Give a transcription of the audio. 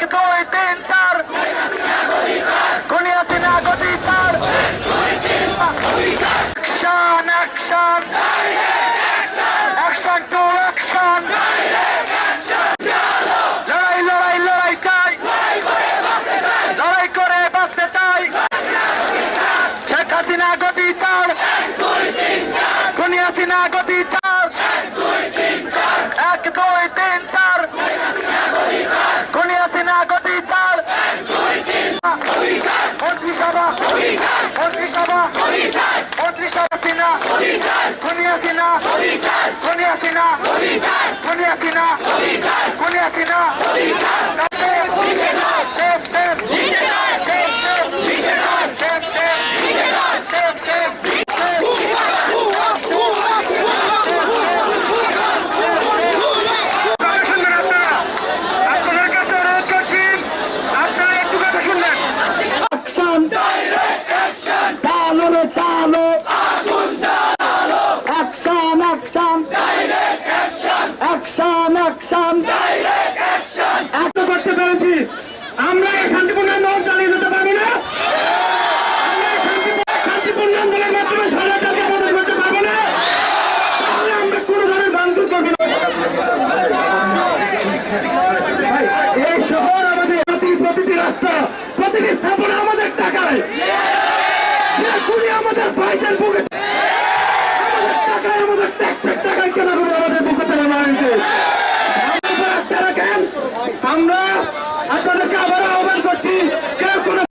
দুই তিন চার খুনিয়া সিনা গতি চার action action action to action লড়াই লড়াই লড়াই চাই লড়াই করে বাঁচতে চাই শেখ হাসিনা গতি চার খুনিয়া সিনা গতি চার এক দুই তিন চার খুনিয়া সিনা গতি চার মন্ত্রিসভা মন্ত্রিসভা মন্ত্রিসভা সিনা খুনিয়া সিনা খুনিয়া সিনা খুনিয়া সিনা খুনিয়া সিনা শেখ শেখ শেখ শেখ শেখ শেখ করতে পেরেছি আমরা এই শান্তিপূর্ণ আন্দোলন চালিয়ে যেতে পারবো না শান্তিপূর্ণ আন্দোলনের মাধ্যমে সরকারকে বদল করতে পারবো না তাহলে আমরা কোনো ধরনের ভাঙচুর করবো না এই শহর আমাদের প্রতিটি রাস্তা প্রতিটি স্থাপনা আমাদের টাকায় আমাদের পয়সার বুকে আমাদের টাকায় আমাদের ট্যাক্সের টাকায় কেনা করে আমাদের বুকে থেকে মারিয়েছে আমরা আপনাদেরকে আবার আহ্বান করছি কেউ কোনো